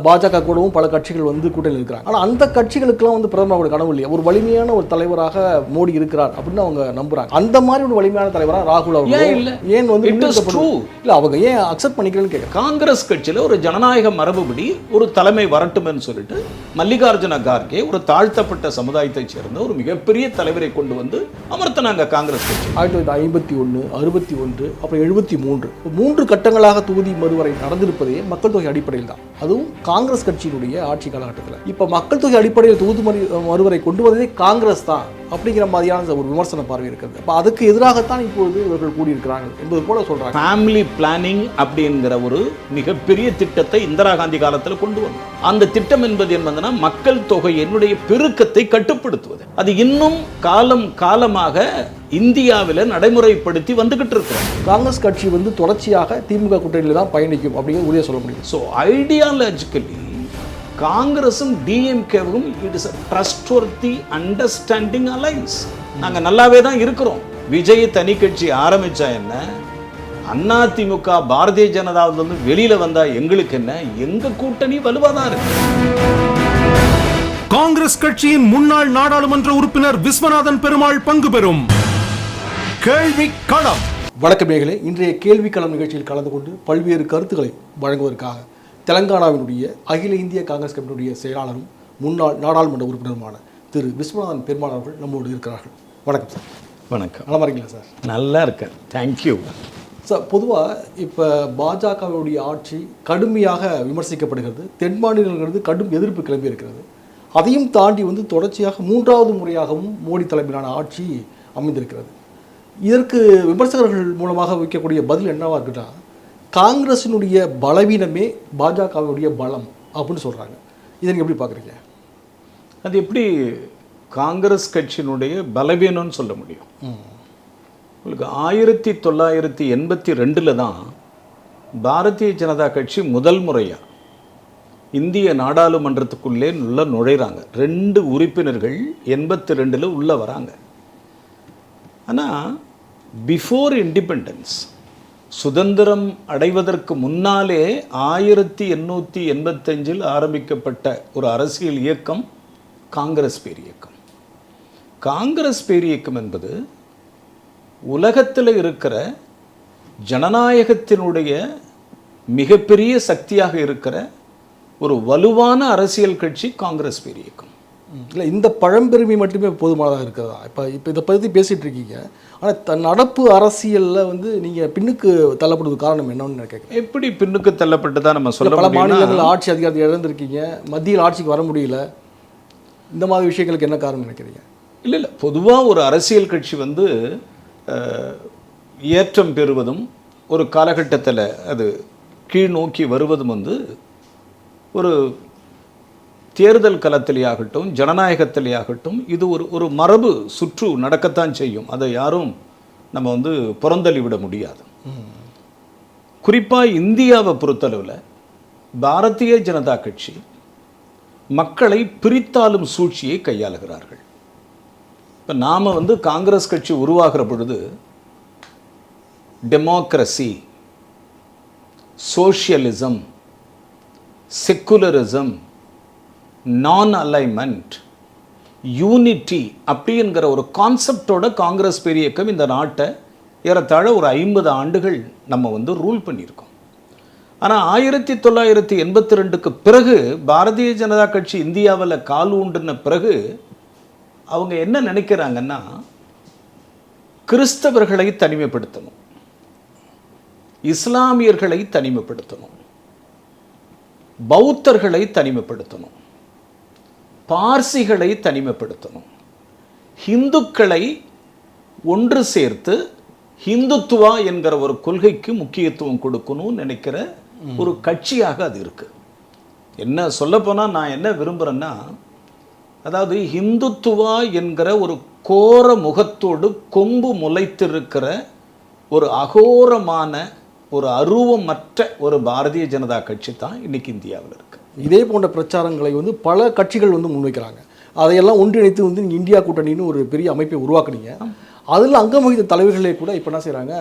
பாஜக கூடவும் பல கட்சிகள் வந்து கூட்டணியில் இருக்கிறாங்க. ஆனால் அந்த கட்சிகளுக்கெல்லாம் வந்து பிரதமர் கனவு இல்லையா, ஒரு வலிமையான ஒரு தலைவராக மோடி இருக்கிறார் அப்படின்னு அவங்க நம்புறாங்க. அந்த மாதிரி ஒரு வலிமையான தலைவராக ராகுல் அவர்கள் ஏன் வந்து இல்ல அவங்க ஏன் அக்செப்ட் பண்ணிக்கிறேன்னு கேட்க. காங்கிரஸ் கட்சியில் ஒரு ஜனநாயக மரபுபடி ஒரு தலைமை வரட்டும்னு சொல்லிட்டு மல்லிகார்ஜுன கார்கே ஒரு தாழ்த்தப்பட்ட சமுதாயத்தை சேர்ந்த ஒரு மிகப்பெரிய தலைவரை கொண்டு வந்து அமர்த்தினாங்க காங்கிரஸ் கட்சி. 1951, 61, அப்புறம் 73 3 கட்டங்களாக தொகுதி மறுவரை நடந்திருப்பதே மக்கள் தொகை அடிப்படையில் தான். அதுவும் காங்கிரஸ் கட்சியினுடைய ஆட்சி காலகட்டத்தில். இப்போ மக்கள் தொகை அடிப்படையில் தொகுதி மறுவரை கொண்டு வந்ததே காங்கிரஸ் தான் அப்படிங்கிற மாதிரியான ஒரு விமர்சன பார்வை இருக்கிறது. அப்போ அதுக்கு எதிராகத்தான் இப்பொழுது இவர்கள் கூடியிருக்கிறார்கள் என்பது போல சொல்றாங்க. ஃபேமிலி பிளானிங் அப்படிங்கிற ஒரு மிகப்பெரிய திட்டத்தை இந்திரா காந்தி காலத்தில் கொண்டு வந்தோம். அந்த திட்டம் என்பது என்னன்னா மக்கள் தொகையினுடைய பெருக்கத்தை கட்டுப்படுத்துவது. அது இன்னும் காலமாக இந்தியாவில் நடைமுறைப்படுத்தி வந்துகிட்டு இருக்கிறோம். காங்கிரஸ் கட்சி வந்து தொடர்ச்சியாக திமுக கூட்டணியில் தான் பயணிக்கும் அப்படிங்கிறது உறுதியாக சொல்ல முடியும். ஸோ ஐடியாலஜிக்கலி காங்கிரஸும் டிஎம்கேவும் it is a trustworthy understanding alliance. நாங்கள் நல்லாவே தான் இருக்கிறோம். விஜய் தனி கட்சி ஆரம்பிச்சா என்ன, அண்ணா திமுக பாரதிய ஜனதாவிலிருந்து வெளியில வந்தா எங்களுக்கு என்ன, எங்க கூட்டணி வலுவாதான் இருக்கு. காங்கிரஸ் கட்சியின் முன்னாள் நாடாளுமன்ற உறுப்பினர் விஸ்வநாதன் பெருமாள் பங்கு பெறும் கேள்வி களம். வணக்கம் நேயர்களே, இன்றைய கேள்வி களம் நிகழ்ச்சியில் கலந்து கொண்டு பல்வேறு கருத்துக்களை வழங்குவதற்காக தெலங்கானாவினுடைய அகில இந்திய காங்கிரஸ் கமிட்டியுடைய செயலாளரும் முன்னாள் நாடாளுமன்ற உறுப்பினருமான திரு விஸ்வநாதன் பெருமாள் அவர்கள் நம்மோடு இருக்கிறார்கள். வணக்கம் சார். வணக்கம். நல்லா இருக்கீங்களா சார்? நல்லா இருக்கேன், தேங்க்யூ சார். பொதுவாக இப்போ பாஜகவுடைய ஆட்சி கடுமையாக விமர்சிக்கப்படுகிறது. தென் மாநிலங்கிறது கடும் எதிர்ப்பு கிளம்பி இருக்கிறது. அதையும் தாண்டி வந்து தொடர்ச்சியாக 3வது முறையாகவும் மோடி தலைமையிலான ஆட்சி அமைந்திருக்கிறது. இதற்கு விமர்சகர்கள் மூலமாக வைக்கக்கூடிய பதில் என்னவா இருக்குன்னா, காங்கிரஸினுடைய பலவீனமே பாஜகவுடைய பலம் அப்படின்னு சொல்கிறாங்க. இதை நீங்கள் எப்படி பார்க்குறீங்க? அது எப்படி காங்கிரஸ் கட்சியினுடைய பலவீனம்னு சொல்ல முடியும்? உங்களுக்கு 1982 தான் பாரதிய ஜனதா கட்சி முதல் முறையாக இந்திய நாடாளுமன்றத்துக்குள்ளே நுழைகிறாங்க. 2 உறுப்பினர்கள் 82 உள்ள வராங்க. ஆனால் பிஃபோர் இண்டிபெண்டன்ஸ், சுதந்திரம் அடைவதற்கு முன்னாலே 1885 ஆரம்பிக்கப்பட்ட ஒரு அரசியல் இயக்கம் காங்கிரஸ் பேரியக்கம். காங்கிரஸ் பேரியக்கம் என்பது உலகத்தில் இருக்கிற ஜனநாயகத்தினுடைய மிகப்பெரிய சக்தியாக இருக்கிற ஒரு வலுவான அரசியல் கட்சி காங்கிரஸ் பேரியக்கம். இல்லை, இந்த பழம்பெருமை மட்டுமே போதுமானதாக இருக்கிறதா? இப்போ இதை பற்றி பேசிகிட்டு இருக்கீங்க. ஆனால் நடப்பு அரசியலில் வந்து நீங்கள் பின்னுக்கு தள்ளப்படுவது காரணம் என்னன்னு கேட்குறேன். எப்படி பின்னுக்கு தள்ளப்பட்டு தான் நம்ம சொல்ல? பல மாநிலங்களில் ஆட்சி அதிகாரத்தை இழந்திருக்கீங்க, மத்தியில் ஆட்சிக்கு வர முடியல. இந்த மாதிரி விஷயங்களுக்கு என்ன காரணம் நினைக்கிறீங்க? இல்லை, பொதுவாக ஒரு அரசியல் கட்சி வந்து ஏற்றம் பெறுவதும் ஒரு காலகட்டத்தில் அது கீழ் நோக்கி வருவதும் வந்து ஒரு தேர்தல் களத்திலேயாகட்டும் ஜனநாயகத்திலேயாகட்டும் இது ஒரு மரபு சுற்று நடக்கத்தான் செய்யும். அதை யாரும் நம்ம வந்து புறந்தள்ளி விட முடியாது. குறிப்பாக இந்தியாவை பொறுத்தளவில் பாரதிய ஜனதா கட்சி மக்களை பிரித்தாளும் சூழ்ச்சியை கையாளுகிறார்கள். இப்போ நாம் வந்து காங்கிரஸ் கட்சி உருவாகிற பொழுது டெமோக்ரஸி, சோஷியலிசம், செக்குலரிசம், நான் அலைன்மெண்ட், யூனிட்டி அப்படிங்கிற ஒரு கான்செப்டோட காங்கிரஸ் பேரியக்கம் இந்த நாட்டை ஏறத்தாழ ஒரு 50 ஆண்டுகள் நம்ம வந்து ரூல் பண்ணியிருக்கோம். ஆனால் 1982க்கு பிறகு பாரதிய ஜனதா கட்சி இந்தியாவில் கால் ஊன்றின பிறகு அவங்க என்ன நினைக்கிறாங்கன்னா, கிறிஸ்தவர்களை தனிமைப்படுத்தணும், இஸ்லாமியர்களை தனிமைப்படுத்தணும், பௌத்தர்களை தனிமைப்படுத்தணும், பார்சிகளை தனிமைப்படுத்தணும், ஹிந்துக்களை ஒன்று சேர்த்து ஹிந்துத்துவா என்கிற ஒரு கொள்கைக்கு முக்கியத்துவம் கொடுக்கணும்னு நினைக்கிற ஒரு கட்சியாக அது இருக்கு. என்ன சொல்லப்போனால் நான் என்ன விரும்புகிறேன்னா, அதாவது ஹிந்துத்துவா என்கிற ஒரு கோர முகத்தோடு கொம்பு முளைத்திருக்கிற ஒரு அகோரமான ஒரு அருவமற்ற ஒரு பாரதிய ஜனதா கட்சி தான் இன்னைக்கு இந்தியாவில் இருக்கு. இதே போன்ற பிரச்சாரங்களை வந்து பல கட்சிகள் வந்து முன்வைக்கிறாங்க. அதையெல்லாம் ஒன்றிணைத்து வந்து நீங்கள் இந்தியா கூட்டணின்னு ஒரு பெரிய அமைப்பை உருவாக்குனீங்க. அதில் அங்கம் வகித்த தலைவர்களே கூட இப்போ என்ன செய்கிறாங்க,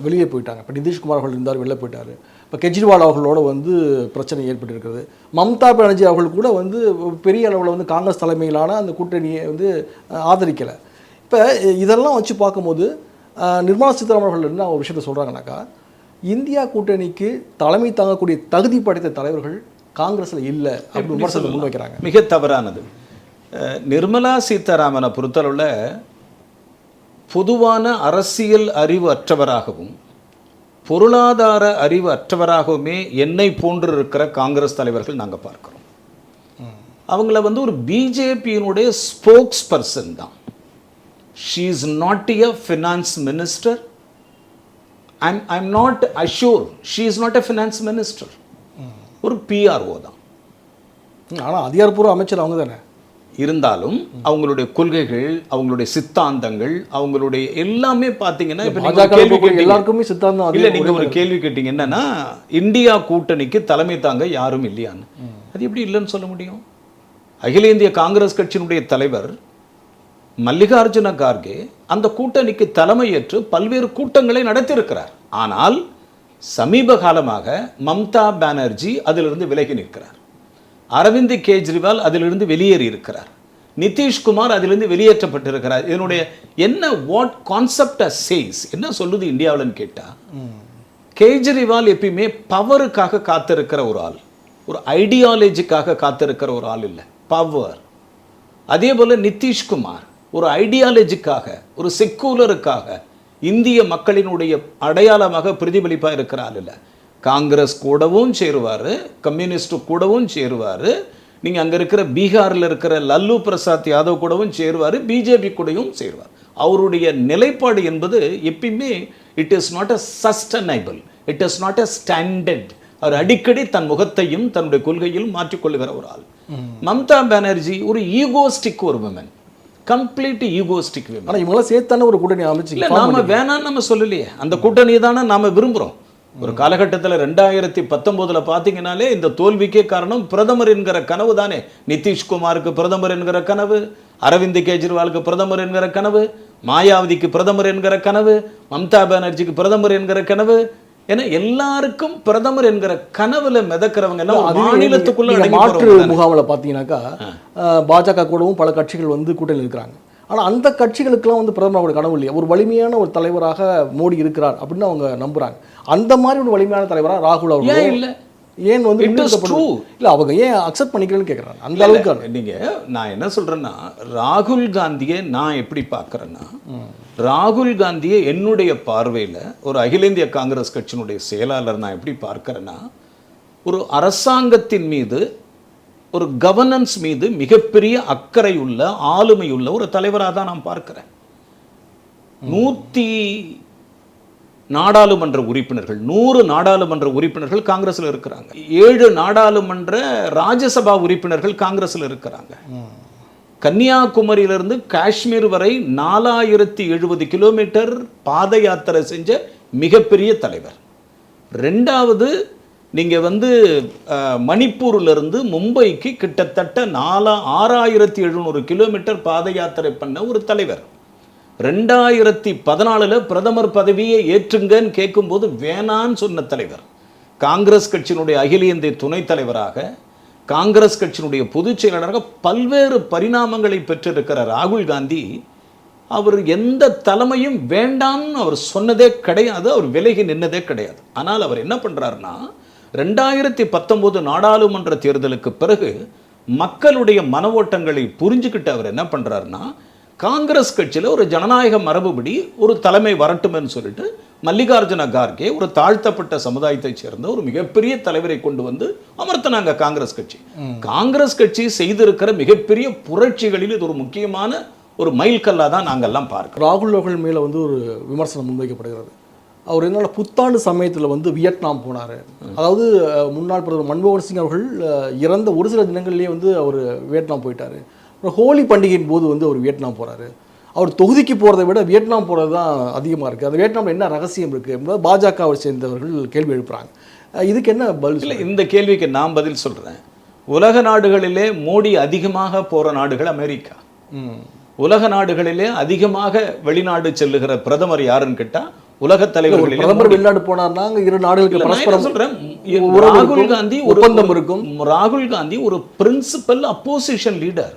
வெளியே போயிட்டாங்க. இப்போ நிதிஷ்குமார் அவர்கள் இருந்தார், வெளில போயிட்டார். இப்போ கெஜ்ரிவால் அவர்களோட வந்து பிரச்சனை ஏற்பட்டிருக்கிறது. மம்தா பானர்ஜி அவர்கள் கூட வந்து பெரிய அளவில் வந்து காங்கிரஸ் தலைமையிலான அந்த கூட்டணியை வந்து ஆதரிக்கலை. இப்போ இதெல்லாம் வச்சு பார்க்கும்போது நிர்மலா சீதாராமன் அவர்கள் என்ன ஒரு விஷயத்தை சொல்கிறாங்கனாக்கா, இந்தியா கூட்டணிக்கு தலைமை தாங்கக்கூடிய தகுதி படைத்த தலைவர்கள் காங்கிரஸில் இல்லை அப்படின்னு விமர்சனத்தை முன்வைக்கிறாங்க. மிக தவறானது. நிர்மலா சீதாராமனை பொறுத்தளவில் பொதுவான அரசியல் அறிவு அற்றவராகவும் பொருளாதார அறிவு அற்றவராகவுமே என்னை போன்று இருக்கிற காங்கிரஸ் தலைவர்கள் நாங்கள் பார்க்குறோம். அவங்கள வந்து ஒரு பிஜேபியினுடைய ஸ்போக்ஸ் பர்சன் தான். She is not a finance minister. I'm not assured she is not a finance minister. ஒரு PRO தான். ஆனால் அதிகாரப்பூர்வ அமைச்சர் அவங்க தானே. இருந்தாலும் அவங்களுடைய கொள்கைகள், அவங்களுடைய சித்தாந்தங்கள், அவங்களுடைய எல்லாமே பார்த்தீங்கன்னா எல்லாருக்குமே சித்தாந்தம் இல்லை. நீங்கள் ஒரு கேள்வி கேட்டீங்க என்னன்னா, இந்தியா கூட்டணிக்கு தலைமை தாங்க யாரும் இல்லையான்னு. அது எப்படி இல்லைன்னு சொல்ல முடியும்? அகில இந்திய காங்கிரஸ் கட்சியினுடைய தலைவர் மல்லிகார்ஜுன கார்கே அந்த கூட்டணிக்கு தலைமையேற்று பல்வேறு கூட்டங்களை நடத்தியிருக்கிறார். ஆனால் சமீப காலமாக மம்தா பானர்ஜி அதிலிருந்து விலகி நிற்கிறார். அரவிந்த் கெஜ்ரிவால் அதிலிருந்து வெளியேறி இருக்கிறார். நிதிஷ்குமார் அதிலிருந்து வெளியேற்றப்பட்டிருக்கிறார். இதனுடைய என்ன வாட் கான்செப்ட் சேஸ் என்ன சொல்லுது இந்தியாவில்னு கேட்டால், கெஜ்ரிவால் எப்பயுமே பவருக்காக காத்திருக்கிற ஒரு ஆள், ஒரு ஐடியாலஜிக்காக காத்திருக்கிற ஒரு ஆள் இல்லை, பவர். அதே போல நிதிஷ்குமார் ஒரு ஐடியாலஜிக்காக, ஒரு செக்குலருக்காக, இந்திய மக்களினுடைய அடையாளமாக பிரதிபலிப்பாக இருக்கிற ஆள் இல்லை. காங்கிரஸ் கூடவும் சேருவார், கம்யூனிஸ்ட் கூடவும் சேருவார், நீங்கள் அங்கே இருக்கிற பீகாரில் இருக்கிற லல்லு பிரசாத் யாதவ் கூடவும் சேருவார், பிஜேபி கூடவும் சேருவார். அவருடைய நிலைப்பாடு என்பது எப்பயுமே it is not a sustainable, it is not a standard. அவர் அடிக்கடி தன் முகத்தையும் தன்னுடைய கொள்கையிலும் மாற்றிக்கொள்ளுகிற ஒரு ஆள். மம்தா பானர்ஜி ஒரு ஈகோஸ்டிக் ஒரு விமன், கம்ப்ளீட் ஈகோஸ்டிக் விமன். ஆனால் இவங்களாம் சேர்த்தான ஒரு கூட்டணி அமைச்சு இல்லை, நாம வேணான்னு நம்ம சொல்லலையே, அந்த கூட்டணி தானே நாம விரும்புகிறோம். ஒரு காலகட்டத்தில் 2019 பார்த்தீங்கன்னாலே இந்த தோல்விக்கே காரணம் பிரதமர் என்கிற கனவு தானே. நிதிஷ்குமாருக்கு பிரதமர் என்கிற கனவு, அரவிந்த் கெஜ்ரிவாலுக்கு பிரதமர் என்கிற கனவு, மாயாவதிக்கு பிரதமர் என்கிற கனவு, மம்தா பானர்ஜிக்கு பிரதமர் என்கிற கனவு, ஏன்னா எல்லாருக்கும் பிரதமர் என்கிற கனவுல மிதக்கிறவங்க மாநிலத்துக்குள்ள மாற்று முகாமில் பார்த்தீங்கன்னாக்கா பாஜக கூடவும் பல கட்சிகள் வந்து கூட்டணியில் இருக்கிறாங்க. ஆனால் அந்த கட்சிகளுக்கெல்லாம் வந்து பிரதமரோட கனவு இல்லையா, ஒரு வலிமையான ஒரு தலைவராக மோடி இருக்கிறார் அப்படின்னு அவங்க நம்புறாங்க. அந்த மாதிரி ஒரு வலிமையான தலைவராக ராகுல் அவர்கள் இல்லை, ஏன் வந்து இல்லை அவங்க ஏன் அக்செப்ட் பண்ணிக்கிறேன்னு கேட்குறாங்க. அந்த அளவுக்கு நீங்கள் நான் என்ன சொல்கிறேன்னா, ராகுல் காந்தியை நான் எப்படி பார்க்குறேன்னா, ராகுல் காந்தியை என்னுடைய பார்வையில் ஒரு அகில இந்திய காங்கிரஸ் கட்சியினுடைய செயலாளர் நான் எப்படி பார்க்குறேன்னா, ஒரு அரசாங்கத்தின் மீது, ஒரு கவர்னன்ஸ் மீது மிகப்பெரிய அக்கறை உள்ள, ஆளுமை உள்ள ஒரு தலைவராக தான் நான் பார்க்கிறேன். 100 நாடாளுமன்ற உறுப்பினர்கள், 100 நாடாளுமன்ற உறுப்பினர்கள் காங்கிரஸில் இருக்கிறாங்க. 7 நாடாளுமன்ற ராஜ்யசபா உறுப்பினர்கள் காங்கிரஸில் இருக்கிறாங்க. கன்னியாகுமரியிலிருந்து காஷ்மீர் வரை 4070 கிலோமீட்டர் பாத யாத்திரை செஞ்ச மிகப்பெரிய தலைவர். ரெண்டாவது, நீங்கள் வந்து மணிப்பூரிலிருந்து மும்பைக்கு கிட்டத்தட்ட 6700 கிலோமீட்டர் பாத யாத்திரை பண்ண ஒரு தலைவர். 2014 பிரதமர் பதவியை ஏற்றுங்கன்னு கேட்கும்போது வேணான்னு சொன்ன தலைவர். காங்கிரஸ் கட்சியினுடைய அகில இந்திய துணைத் தலைவராக, காங்கிரஸ் கட்சியினுடைய பொதுச் செயலாளராக பல்வேறு பரிணாமங்களை பெற்றிருக்கிற ராகுல் காந்தி, அவர் எந்த தலைமையும் வேண்டாம்னு அவர் சொன்னதே கிடையாது, அவர் விலகி நின்னதே கிடையாது. ஆனால் அவர் என்ன பண்ணுறாருன்னா, 2019 நாடாளுமன்ற தேர்தலுக்கு பிறகு மக்களுடைய மன ஓட்டங்களை புரிஞ்சுக்கிட்டு அவர் என்ன பண்ணுறாருன்னா, காங்கிரஸ் கட்சியில் ஒரு ஜனநாயக மரபுபடி ஒரு தலைமை வரட்டும்னு சொல்லிட்டு மல்லிகார்ஜுன கார்கே ஒரு தாழ்த்தப்பட்ட சமுதாயத்தை சேர்ந்த ஒரு மிகப்பெரிய தலைவரை கொண்டு வந்து அமர்த்தினாங்க காங்கிரஸ் கட்சி. காங்கிரஸ் கட்சி செய்திருக்கிற மிகப்பெரிய புரட்சிகளில் இது ஒரு முக்கியமான ஒரு மைல்கல்லாக தான் நாங்கள்லாம் பார்க்கிறோம். ராகுல் அவர்கள் மேலே வந்து ஒரு விமர்சனம் முன்வைக்கப்படுகிறது. அவர் என்னால் புத்தாண்டு சமயத்தில் வந்து வியட்நாம் போனார். அதாவது முன்னாள் பிரதமர் மன்மோகன் சிங் அவர்கள் இறந்த ஒரு சில தினங்கள்லேயே வந்து அவர் வியட்நாம் போயிட்டார். அப்புறம் ஹோலி பண்டிகையின் போது வந்து அவர் வியட்நாம் போகிறாரு. அவர் தொகுதிக்கு போகிறத விட வியட்நாம் போகிறது தான் அதிகமாக இருக்குது. அது வியட்நாமில் என்ன ரகசியம் இருக்குது என்பது பாஜகவை சேர்ந்தவர்கள் கேள்வி எழுப்புகிறாங்க. இதுக்கு என்ன பதில்? இல்லை, இந்த கேள்விக்கு நான் பதில் சொல்கிறேன். உலக நாடுகளிலே மோடி அதிகமாக போகிற நாடுகள் அமெரிக்கா. உலக நாடுகளிலே அதிகமாக வெளிநாடு செல்லுகிற பிரதமர் யாருன்னு கேட்டா உலக தலைவர்களிலே பிரதமர் வெளிநாடு போனார்னா அங்க இரு நாடுகளுக்கு நான் என்ன பரஸ்பரம் சொல்றேன், உறவு ராகுல் இருக்கும், காந்தி ஒப்பந்தம் இருக்கும். ராகுல் காந்தி ஒரு பிரின்சிபல் அப்போசிஷன் லீடர்,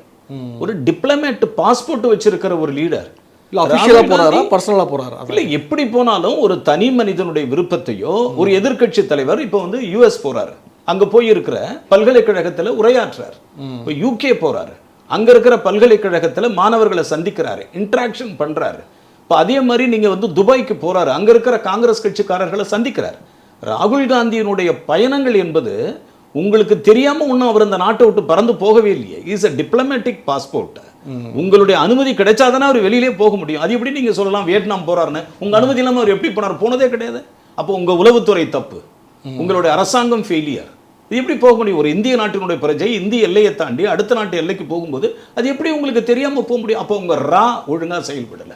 ஒரு டிப்ளமேட் பாஸ்போர்ட் வச்சிருக்கிற ஒரு லீடர். இல்ல அபிஷியலா போறாரா பர்சனலா போறாரா? இல்ல எப்படி போனாலும் ஒரு தனி மனிதனுடைய விருப்பத்தையோ, ஒரு எதிர்க்கட்சி தலைவர் இப்போ வந்து யுஎஸ் போறாரு, அங்க போய் இருக்கிற பல்கலைக்கழகத்துல உரையாற்றுறாரு. இப்போ யூகே போறாரு, அங்க இருக்கிற பல்கலைக்கழகத்துல மாணவர்களை சந்திக்கிறாரு, இன்டராக்ஷன் பண்றாரு. இப்போ அதே மாதிரி நீங்க வந்து துபாய்க்கு போறாரு, அங்க இருக்கிற காங்கிரஸ் கட்சிக்காரர்களை சந்திக்கிறார். ராகுல் காந்தியினுடைய பயணங்கள் என்பது உங்களுக்கு தெரியாம ஒன்றும் அவர் அந்த நாட்டை விட்டு பறந்து போகவே இல்லையே. Is a diplomatic passport. உங்களுடைய அனுமதி கிடைச்சாதானே அவர் வெளியிலே போக முடியும். அது எப்படி நீங்க சொல்லலாம் வியட்நாம் போறாருன்னு? உங்க அனுமதி இல்லாம அவர் எப்படி போனார்? போனதே கிடையாது. அப்போ உங்க உளவுத்துறை தப்பு, உங்களுடைய அரசாங்கம் ஃபெயிலியர். இது எப்படி போக முடியும்? ஒரு இந்திய நாட்டினுடைய பிரஜை இந்திய எல்லையை தாண்டி அடுத்த நாட்டு எல்லைக்கு போகும்போது அது எப்படி உங்களுக்கு தெரியாம போக முடியும்? அப்போ உங்க ரா ஒழுங்கா செயல்படல,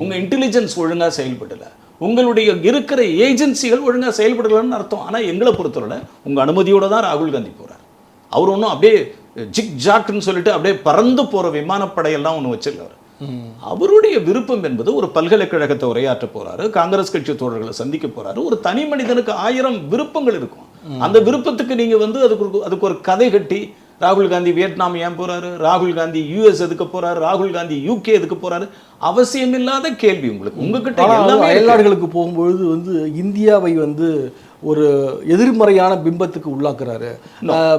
உங்க இன்டெலிஜென்ஸ் ஒழுங்கா செயல்படல, உங்களுடைய இருக்கிற ஏஜென்சிகள் ஒழுங்கா செயல்படலன்னு அர்த்தம். ஆனா எங்களை பொறுத்தவரை உங்க அனுமதியோட தான் ராகுல் காந்தி போறார். அவர் ஒன்றும் அப்படியே ஜிக் ஜாக்னு சொல்லிட்டு அப்படியே பறந்து போற விமானப்படையெல்லாம் ஒன்று வச்சிருக்காரு. அவருடைய விருப்பம் என்பது ஒரு பல்கலைக்கழகத்தை உரையாற்ற போறாரு, காங்கிரஸ் கட்சி தோழர்களை சந்திக்க போறாரு. ஒரு தனி மனிதனுக்கு 1000 விருப்பங்கள் இருக்கும். அந்த விருப்பத்துக்கு நீங்க வந்து அதுக்கு ஒரு கதை கட்டி ராகுல் காந்தி வியட்நாம் ஏன் போறாரு, ராகுல் காந்தி யுஎஸ் எதுக்கு போறாரு, ராகுல் காந்தி யூகே எதுக்கு போறாரு, அவசியமில்லாத கேள்வி. உங்களுக்கு உங்ககிட்ட எல்லாமே அயல்நாடுகளுக்கு போகும்பொழுது வந்து இந்தியாவை வந்து ஒரு எதிர்மறையான பிம்பத்துக்கு உள்ளாக்குறாரு.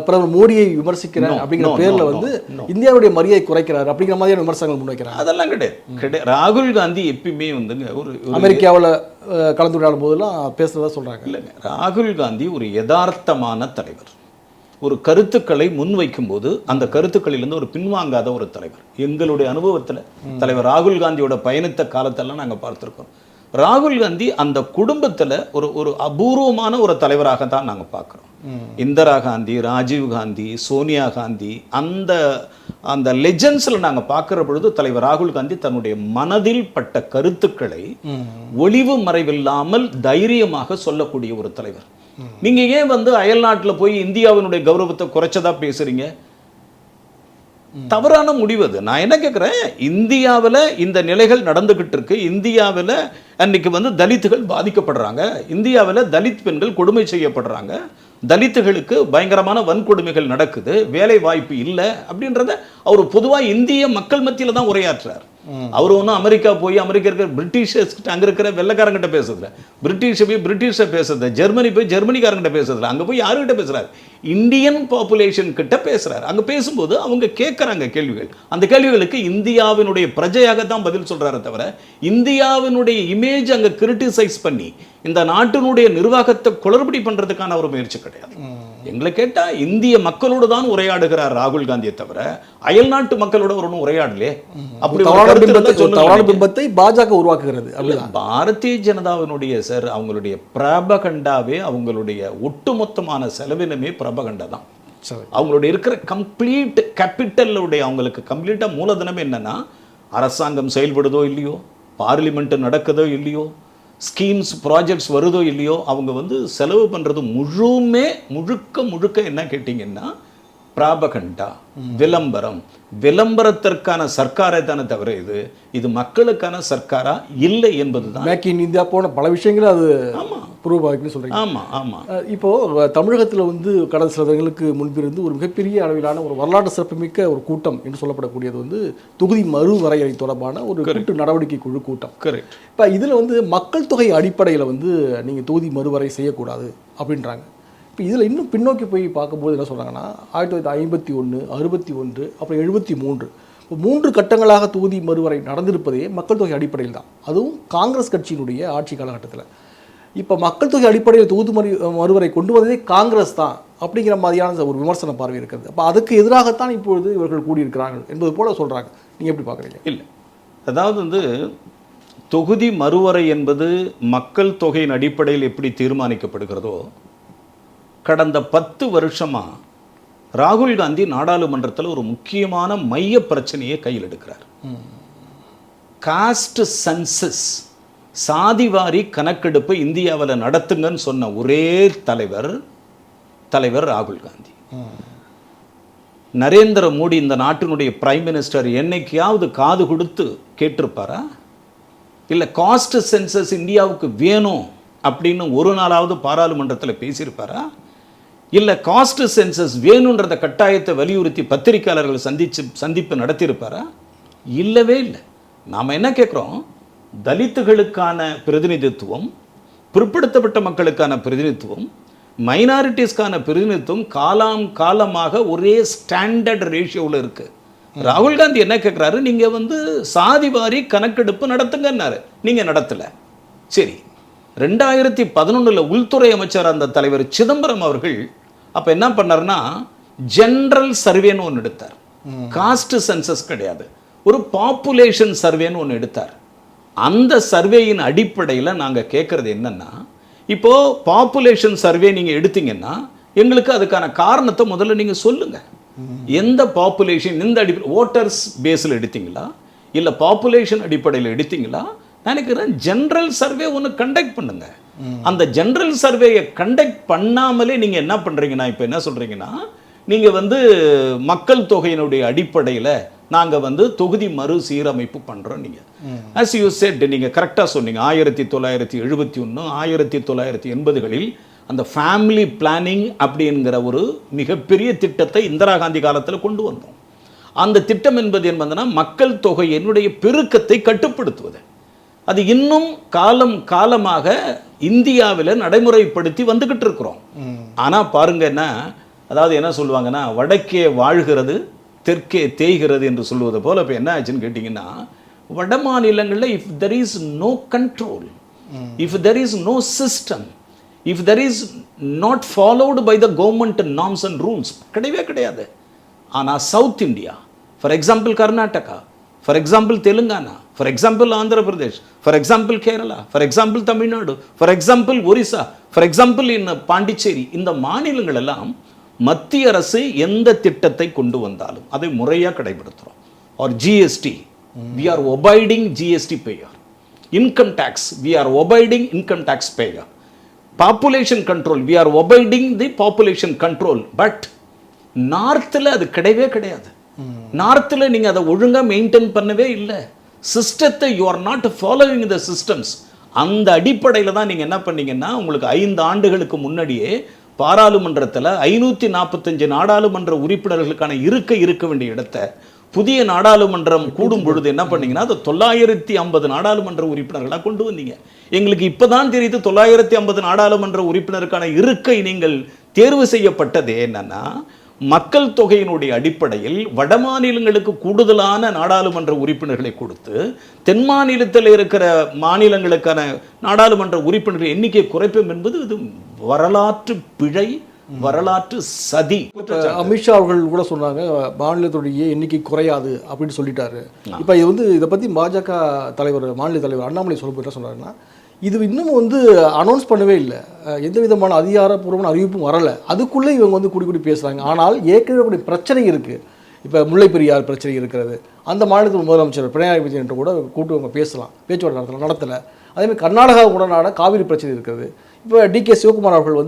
பிரதமர் மோடியை விமர்சிக்கிறேன் அப்படிங்கிற பேர்ல வந்து இந்தியாவுடைய மரியாதை குறைக்கிறாரு அப்படிங்கிற மாதிரியான விமர்சனங்கள் முன்வைக்கிறாங்க. அதெல்லாம் கிடையாது. ராகுல் காந்தி எப்பயுமே வந்துங்க ஒரு அமெரிக்காவில் கலந்துரையாடும் போதெல்லாம் பேசுறதா சொல்றாங்க. இல்லைங்க, ராகுல் காந்தி ஒரு யதார்த்தமான தலைவர். ஒரு கருத்துக்களை முன்வைக்கும் போது அந்த கருத்துக்களிலிருந்து ஒரு பின்வாங்காத ஒரு தலைவர். எங்களுடைய அனுபவத்தில் தலைவர் ராகுல் காந்தியோட பயணித்த காலத்தெல்லாம் நாங்கள் பார்த்துருக்கோம். ராகுல் காந்தி அந்த குடும்பத்தில் ஒரு அபூர்வமான ஒரு தலைவராக தான் நாங்கள் பார்க்குறோம். இந்திரா காந்தி, ராஜீவ் காந்தி, சோனியா காந்தி, அந்த லெஜெண்ட்ஸில் நாங்கள் பார்க்குற பொழுது தலைவர் ராகுல் காந்தி தன்னுடைய மனதில் பட்ட கருத்துக்களை ஒளிவு மறைவில்லாமல் தைரியமாக சொல்லக்கூடிய ஒரு தலைவர். நீங்க ஏன் வந்து அயல் நாட்டில் போய் இந்தியாவினுடைய கௌரவத்தை குறைச்சதா பேசுறீங்க? தவறான முடிவு அது. நான் என்ன கேட்குறேன், இந்தியாவில் இந்த நிலைகள் நடந்துகிட்டு இருக்கு. இந்தியாவில் அன்னைக்கு வந்து தலித்துகள் பாதிக்கப்படுறாங்க, இந்தியாவில் தலித் பெண்கள் கொடுமை செய்யப்படுறாங்க, தலித்துகளுக்கு பயங்கரமான வன்கொடுமைகள் நடக்குது, வேலை வாய்ப்பு இல்லை அப்படின்றத அவர் பொதுவாக இந்திய மக்கள் மத்தியில் தான் உரையாற்றுறார். அவர் ஒன்றும் அமெரிக்கா போய் அமெரிக்கா இருக்கிற பிரிட்டிஷர்ஸ் அங்கே இருக்கிற வெள்ளைக்காரங்கிட்ட பேசுறதுல, பிரிட்டிஷை போய் பிரிட்டிஷை பேசுறது, ஜெர்மனி போய் ஜெர்மனிக்காரங்கிட்ட பேசுறதுல, அங்கே போய் யாருக்கிட்ட பேசுறாரு? இந்தியன் பாப்புலேஷன் கிட்ட பேசுறாரு. அங்கே பேசும்போது அவங்க கேட்குறாங்க கேள்விகள். அந்த கேள்விகளுக்கு இந்தியாவினுடைய பிரஜையாக தான் பதில் சொல்றாரு தவிர இந்தியாவினுடைய இமேஜ் அங்கே கிரிட்டிசைஸ் பண்ணி இந்த நாட்டினுடைய நிர்வாகத்தை குளறுபடி பண்றதுக்கான ஒரு முயற்சி கிடையாது. எங்களை கேட்டா இந்திய மக்களோடு தான் உரையாடுகிறார் ராகுல் காந்தியை தவிர அயல் நாட்டு மக்களோட ஒன்றும் உரையாடலே. அப்படி பிம்பத்தை பாஜக உருவாக்குகிறது. பாரதிய ஜனதாவினுடைய சார் அவங்களுடைய பிரபகண்டாவே, அவங்களுடைய ஒட்டுமொத்தமான செலவினமே பிரபகண்டா தான். அவங்களுடைய இருக்கிற கம்ப்ளீட் கேபிட்டலுடைய அவங்களுக்கு கம்ப்ளீட்டா மூலதனம் என்னன்னா, அரசாங்கம் செயல்படுதோ இல்லையோ, பார்லிமெண்ட் நடக்குதோ இல்லையோ, ஸ்கீம்ஸ் ப்ராஜெக்ட்ஸ் வருதோ இல்லையோ, அவங்க வந்து செலவு பண்ணுறது முழுக்க என்ன கேட்டிங்கன்னா பிராபகண்டா, விளம்பரம். விளம்பரத்திற்கான சர்க்காரை தானே தவிர இது மக்களுக்கான சர்க்காரா இல்லை என்பதுதான். மேக் இன் இந்தியா போன பல விஷயங்கள் அது ப்ரூவ் ஆகின்னு சொல்கிறீங்க. ஆமாம் ஆமாம். இப்போது தமிழகத்தில் வந்து கடந்த சில தினங்களுக்கு முன்பிருந்து ஒரு மிகப்பெரிய அளவிலான ஒரு வரலாற்று சிறப்புமிக்க ஒரு கூட்டம் என்று சொல்லப்படக்கூடியது வந்து தொகுதி மறுவரையறை தொடர்பான ஒரு கூட்டு நடவடிக்கை குழு கூட்டம். கரெக்ட். இப்போ இதில் வந்து மக்கள் தொகை அடிப்படையில் வந்து நீங்கள் தொகுதி மறுவரை செய்யக்கூடாது அப்படின்றாங்க. இப்போ இதில் இன்னும் பின்னோக்கி போய் பார்க்கும்போது என்ன சொல்கிறாங்கன்னா 1951, 61, அப்புறம் 73 இப்போ 3 கட்டங்களாக தொகுதி மறுவரை நடந்திருப்பதே மக்கள் தொகை அடிப்படையில் தான். அதுவும் காங்கிரஸ் கட்சியினுடைய ஆட்சி காலகட்டத்தில். இப்போ மக்கள் தொகை அடிப்படையில் தொகுதி மறுவரை கொண்டு வந்ததே காங்கிரஸ் தான் அப்படிங்கிற மாதிரியான ஒரு விமர்சன பார்வை இருக்கிறது. அப்போ அதுக்கு எதிராகத்தான் இப்பொழுது இவர்கள் கூடியிருக்கிறார்கள் என்பது போல சொல்கிறாங்க. நீங்கள் எப்படி பார்க்குறீங்க? இல்லை, அதாவது வந்து தொகுதி மறுவரை என்பது மக்கள் தொகையின் அடிப்படையில் எப்படி தீர்மானிக்கப்படுகிறதோ, கடந்த 10 வருஷமாக ராகுல் காந்தி நாடாளுமன்றத்தில் ஒரு முக்கியமான மைய பிரச்சனையை கையில் எடுக்கிறார். காஸ்ட் சென்சஸ், சாதிவாரி கணக்கெடுப்பை இந்தியாவில் நடத்துங்கன்னு சொன்ன ஒரே தலைவர் ராகுல் காந்தி. நரேந்திர மோடி இந்த நாட்டினுடைய பிரைம் மினிஸ்டர் என்னைக்காவது காது கொடுத்து கேட்டிருப்பாரா? இல்லை காஸ்ட் சென்சஸ் இந்தியாவுக்கு வேணும் அப்படின்னு ஒரு நாளாவது பாராளுமன்றத்தில் பேசியிருப்பாரா? இல்லை காஸ்ட் சென்சஸ் வேணுன்றத கட்டாயத்தை வலியுறுத்தி பத்திரிகையாளர்கள் சந்திப்பு நடத்தியிருப்பாரா? இல்லவே இல்லை. நாம் என்ன கேட்குறோம்? தலித்துகளுக்கான பிரதிநிதித்துவம், பிற்படுத்தப்பட்ட மக்களுக்கான பிரதிநிதித்துவம், மைனாரிட்டிஸ்க்கான பிரதிநிதித்துவம் காலமாக ஒரே ஸ்டாண்டர்ட் ரேஷியோவில் இருக்குது. ராகுல் காந்தி என்ன கேட்குறாரு? நீங்கள் சாதிவாரி கணக்கெடுப்பு நடத்துங்கன்னாரு. நீங்கள் நடத்தலை. சரி, 2011 உள்துறை அமைச்சர் அந்த தலைவர் சிதம்பரம் அவர்கள் அப்போ என்ன பண்ணார்னா ஜென்ரல் சர்வேன்னு ஒன்று எடுத்தார். காஸ்ட் சென்சஸ் கிடையாது, ஒரு பாப்புலேஷன் சர்வேன்னு ஒன்று எடுத்தார். அந்த சர்வேயின் அடிப்படையில் நாங்கள் கேட்குறது என்னன்னா, இப்போது பாப்புலேஷன் சர்வே நீங்கள் எடுத்தீங்கன்னா எங்களுக்கு அதுக்கான காரணத்தை முதல்ல நீங்கள் சொல்லுங்கள். எந்த பாப்புலேஷன், எந்த ஓட்டர்ஸ் பேஸில் எடுத்தீங்களா இல்லை பாப்புலேஷன் அடிப்படையில் எடுத்தீங்களா? நினைக்கிறேன் ஜென்ரல் சர்வே ஒன்று கண்டக்ட் பண்ணுங்க. அந்த ஜென்ரல் சர்வேயை கண்டக்ட் பண்ணாமலே நீங்கள் என்ன பண்ணுறீங்கன்னா, இப்போ என்ன சொல்கிறீங்கன்னா, நீங்கள் மக்கள் தொகையினுடைய அடிப்படையில் நாங்கள் தொகுதி மறுசீரமைப்பு பண்ணுறோம். நீங்கள் as you said, நீங்கள் கரெக்டாக சொன்னீங்க. 1971 1980களில் அந்த ஃபேமிலி பிளானிங் அப்படிங்கிற ஒரு மிகப்பெரிய திட்டத்தை இந்திரா காந்தி காலத்தில் கொண்டு வந்தோம். அந்த திட்டம் என்பதுனா மக்கள் தொகையினுடைய பெருக்கத்தை கட்டுப்படுத்துவது. அது இன்னும் காலமாக இந்தியாவில் நடைமுறைப்படுத்தி வந்துகிட்டு இருக்கிறோம். ஆனால் பாருங்க என்ன, அதாவது என்ன சொல்லுவாங்கன்னா, வடக்கே வாழ்கிறது தெற்கே தேய்கிறது என்று சொல்லுவது போல. இப்போ என்ன ஆச்சுன்னு கேட்டிங்கன்னா, வட மாநிலங்களில் if there is no control, if there is no system, if there is not followed by the government norms and rules கிடையவே கிடையாது. ஆனால் south India, for example Karnataka, for example Telangana, for example Andhra Pradesh, for example Kerala, for example Tamil Nadu, for example Orissa, for example in Pondicherry, இந்த மாநிலங்கள் எல்லாம் மத்திய அரசு எந்த திட்டத்தை கொண்டு வந்தாலும் அதை முறையாக கடைபிடிக்கிறோம். Or GST, we are abiding GST payer. Income tax, we are abiding income tax payer. Population control, we are abiding the population control. But நார்த்தில் அது கிடையவே கிடையாது. நார்த்தில் நீங்கள் அதை ஒழுங்காக மெயின்டைன் பண்ணவே இல்லை. சிஸ்டத்தை you are not following the systems. அந்த அடிப்படையில் தான் நீங்கள் என்ன பண்ணீங்கன்னா, உங்களுக்கு 5 ஆண்டுகளுக்கு முன்னாடியே பாராளுமன்றத்தில் 545 நாடாளுமன்ற உறுப்பினர்களுக்கான இருக்க வேண்டிய இடத்தை புதிய நாடாளுமன்றம் கூடும் பொழுது என்ன பண்ணீங்கன்னா, அது 950 நாடாளுமன்ற உறுப்பினர்களாக கொண்டு வந்தீங்க. எங்களுக்கு இப்போதான் தெரியுது 950 நாடாளுமன்ற உறுப்பினருக்கான இருக்கை நீங்கள் தேர்வு செய்யப்பட்டது என்னன்னா, மக்கள் தொகையினுடைய அடிப்படையில் வட மாநிலங்களுக்கு கூடுதலான நாடாளுமன்ற உறுப்பினர்களை கொடுத்து தென் மாநிலத்தில் இருக்கிற மாநிலங்களுக்கான நாடாளுமன்ற உறுப்பினர்கள் எண்ணிக்கை குறைப்போம் என்பது இது வரலாற்று பிழை, வரலாற்று சதி. அமித்ஷா அவர்கள் கூட சொன்னாங்க மாநிலத்துடைய எண்ணிக்கை குறையாது அப்படின்னு சொல்லிட்டாரு. இப்போ இதை பற்றி பாஜக தலைவர், மாநில தலைவர் அண்ணாமலை சொல்லும்போது என்ன சொன்னாருன்னா, இது இன்னும் அனௌன்ஸ் பண்ணவே இல்லை, எந்த விதமான அதிகாரப்பூர்வமான அறிவிப்பும் வரலை, அதுக்குள்ளே இவங்க கூடி பேசுகிறாங்க. ஆனால் ஏற்கனவே பிரச்சனை இருக்குது. இப்போ முல்லை பெரியார் பிரச்சனை இருக்கிறது. அந்த மாநிலத்தில் முதலமைச்சர் பினராயி விஜயன் கூட கூட்டு அவங்க பேசலாம், பேச்சுவார்த்தை நடத்தலை. அதேமாதிரி கர்நாடகா உடனான காவிரி பிரச்சனை இருக்கிறது. இப்போ டிகே சிவகுமார் அவர்கள்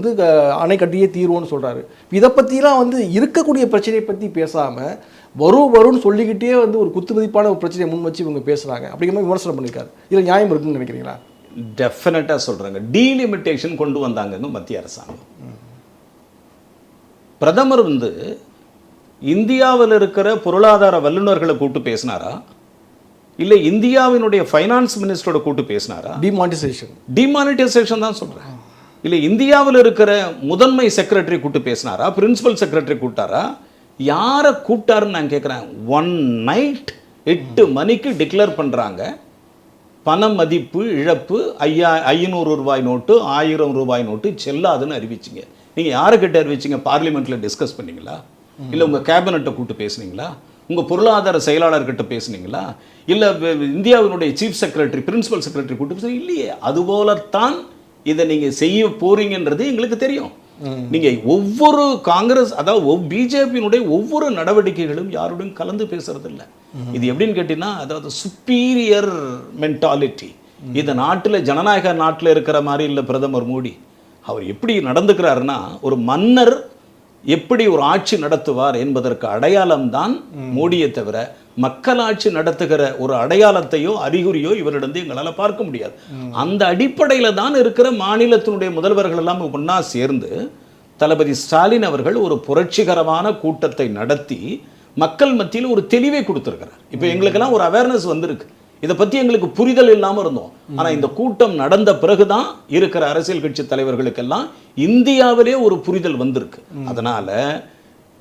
அணை கட்டியே தீர்வோன்னு சொல்கிறாரு. இதை பற்றிலாம் இருக்கக்கூடிய பிரச்சனையை பற்றி பேசாமல் வரும்னு சொல்லிக்கிட்டே ஒரு குத்துமதிப்பான ஒரு பிரச்சனையை முன் வச்சு இவங்க பேசுகிறாங்க. அப்படிங்கிற மாதிரி விமர்சனம் பண்ணியிருக்காரு. இதில் நியாயம் இருக்குன்னு நினைக்கிறீங்களா? டெஃபினட்டாக சொல்கிறாங்க. டீலிமிட்டேஷன் கொண்டு வந்தாங்கன்னு மத்திய அரசாங்கம். பிரதமர் இந்தியாவில் இருக்கிற பொருளாதார வல்லுநர்களை கூட்டு பேசினாரா, இல்லை இந்தியாவினுடைய ஃபைனான்ஸ் மினிஸ்டரோட கூட்டு பேசினாரா? டிமானிட்டைசேஷன் தான் சொல்கிறேன். இல்லை இந்தியாவில் இருக்கிற முதன்மை செக்ரட்டரி கூட்டு பேசினாரா, பிரின்சிபல் செக்ரட்டரி கூட்டாரா, யாரை கூப்பிட்டாருன்னு நான் கேட்குறேன். 1 நைட் 8 மணிக்கு டிக்ளேர் பண்ணுறாங்க பண மதிப்பு இழப்பு 500 ரூபாய் நோட்டு 1000 ரூபாய் நோட்டு செல்லாதுன்னு அறிவிச்சிங்க. நீங்கள் யாரை கிட்ட அறிவிச்சிங்க? பார்லிமெண்ட்டில் டிஸ்கஸ் பண்ணிங்களா, இல்லை உங்கள் கேபினட்டை கூப்பிட்டு பேசுனீங்களா, உங்கள் பொருளாதார செயலாளர்கிட்ட பேசுனீங்களா, இல்லை இந்தியாவினுடைய சீஃப் செக்ரட்டரி பிரின்சிபல் செக்ரட்டரி கூப்பிட்டு பேசுனீங்க? இல்லையே. அதுபோலத்தான் இதை நீங்கள் செய்ய போறீங்கன்றது எங்களுக்கு தெரியும். நீங்கள் ஒவ்வொரு காங்கிரஸ், அதாவது பிஜேபியினுடைய ஒவ்வொரு நடவடிக்கைகளும் யாருடன் கலந்து பேசுறது இல்லை. இது எப்படின்னு கேட்டீங்கன்னா, அதாவது சுப்பீரியர் மென்டாலிட்டி. இந்த நாட்டில் ஜனநாயக நாட்டில் இருக்கிற மாதிரி இல்லை பிரதமர் மோடி. அவர் எப்படி நடந்துக்கிறாருன்னா, ஒரு மன்னர் எப்படி ஒரு ஆட்சி நடத்துவார் என்பதற்கு அடையாளம்தான் மோடியை தவிர மக்களாட்சி நடத்துகிற ஒரு அடையாளத்தையோ அறிகுறியோ இவரிடம் எங்களால் பார்க்க முடியாது. அந்த அடிப்படையில் தான் இருக்கிற மாநிலத்தினுடைய முதல்வர்கள் எல்லாம் ஒன்றா சேர்ந்து தளபதி ஸ்டாலின் அவர்கள் ஒரு புரட்சிகரமான கூட்டத்தை நடத்தி மக்கள் மத்தியில் ஒரு தெளிவை கொடுத்திருக்கிறார். இப்போ எங்களுக்கெல்லாம் ஒரு அவேர்னஸ் வந்திருக்கு. இதை பற்றி எங்களுக்கு புரிதல் இல்லாமல் இருந்தோம். ஆனால் இந்த கூட்டம் நடந்த பிறகுதான் இருக்கிற அரசியல் கட்சி தலைவர்களுக்கெல்லாம் இந்தியாவிலே ஒரு புரிதல் வந்திருக்கு. அதனால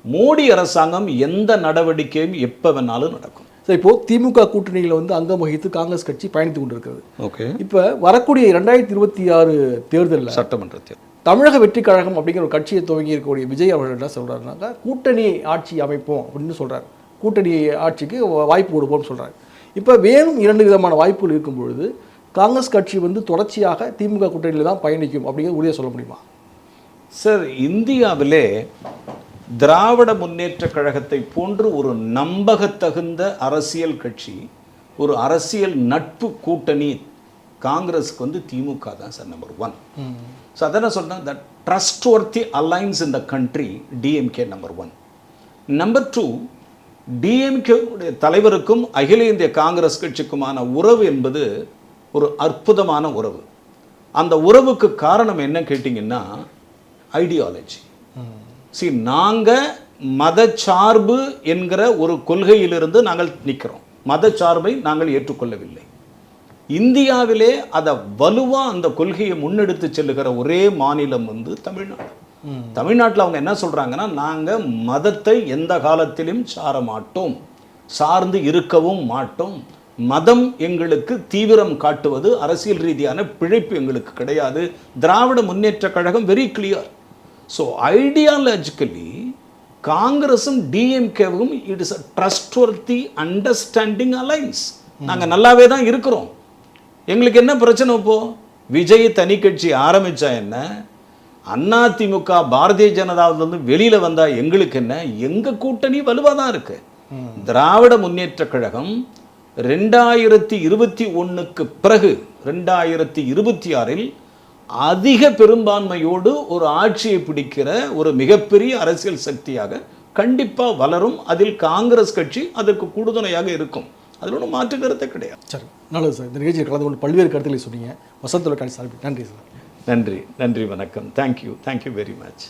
மோடி அரசாங்கம் எந்த நடவடிக்கையும் எப்போ வேணாலும் நடக்கும். சரி, இப்போ திமுக கூட்டணியில் வந்து அங்கம் வகித்து காங்கிரஸ் கட்சி பயணித்து கொண்டிருக்கிறது. ஓகே, இப்போ வரக்கூடிய 2026 தேர்தலில் சட்டமன்ற தேர்தல் தமிழக வெற்றி கழகம் அப்படிங்கிற ஒரு கட்சியை துவங்கி இருக்கக்கூடிய விஜய் அவர்கள் என்ன சொல்கிறாருனாக்கா, கூட்டணி ஆட்சி அமைப்போம் அப்படின்னு சொல்கிறார். கூட்டணி ஆட்சிக்கு வாய்ப்பு கொடுப்போம்னு சொல்கிறார். இப்போ வேணும் 2 விதமான வாய்ப்புகள் இருக்கும் பொழுது காங்கிரஸ் கட்சி வந்து தொடர்ச்சியாக திமுக கூட்டணியில் தான் பயணிக்கும் அப்படிங்கிற உறுதியாக சொல்ல முடியுமா? சார், இந்தியாவிலே திராவிட முன்னேற்ற கழகத்தை போன்று ஒரு நம்பகத்தகுந்த அரசியல் கட்சி, ஒரு அரசியல் நட்பு கூட்டணி காங்கிரஸுக்கு வந்து திமுக தான் சார் நம்பர் 1. ஸோ அதான் சொல்கிறேன், the trustworthy alliance in the country DMK number 1. Number 2, DMK தலைவருக்கும் அகில இந்திய காங்கிரஸ் கட்சிக்குமான உறவு என்பது ஒரு அற்புதமான உறவு. அந்த உறவுக்கு காரணம் என்ன கேட்டிங்கன்னா ஐடியாலஜி. நாங்கள் மதச்சார்பு என்கிற ஒரு கொள்கையிலிருந்து நாங்கள் நிற்கிறோம். மதச்சார்பை நாங்கள் ஏற்றுக்கொள்ளவில்லை. இந்தியாவிலே அதை வலுவாக அந்த கொள்கையை முன்னெடுத்து செல்லுகிற ஒரே மாநிலம் வந்து தமிழ்நாடு. தமிழ்நாட்டில் அவங்க என்ன சொல்கிறாங்கன்னா, நாங்கள் மதத்தை எந்த காலத்திலும் சார மாட்டோம், சார்ந்து இருக்கவும் மாட்டோம். மதம் எங்களுக்கு தீவிரம் காட்டுவது அரசியல் ரீதியான பிழைப்பு எங்களுக்கு கிடையாது. Dravida Munnetra Kazhagam very clear. So ideologically காங்கிரஸும் டிஎம்கேவும் it is a trustworthy understanding alliance. நாங்கள் நல்லாவே தான் இருக்கிறோம். எங்களுக்கு என்ன பிரச்சனை? இப்போ விஜய் தனி கட்சி ஆரம்பித்தா என்ன, அதிமுக பாரதிய ஜனதாவிலிருந்து வெளியில் வந்தால் எங்களுக்கு என்ன? எங்கள் கூட்டணி வலுவாக தான் இருக்கு. திராவிட முன்னேற்ற கழகம் 2021க்கு பிறகு 2026இல் அதிக பெரும்பான்மையோடு ஒரு ஆட்சியை பிடிக்கிற ஒரு மிகப்பெரிய அரசியல் சக்தியாக கண்டிப்பாக வளரும். அதில் காங்கிரஸ் கட்சி அதற்கு கூடுதுணையாக இருக்கும். அதில் ஒன்றும் மாற்று கருத்தை கிடையாது. சரி, நல்லது சார். இந்த நிகழ்ச்சியில் கலந்து கொண்டு பல்வேறு கருத்துக்களை சொன்னீங்க. வசந்த் தொலைக்காட்சி சார்பில் நன்றி சார். நன்றி, வணக்கம். Thank you very much.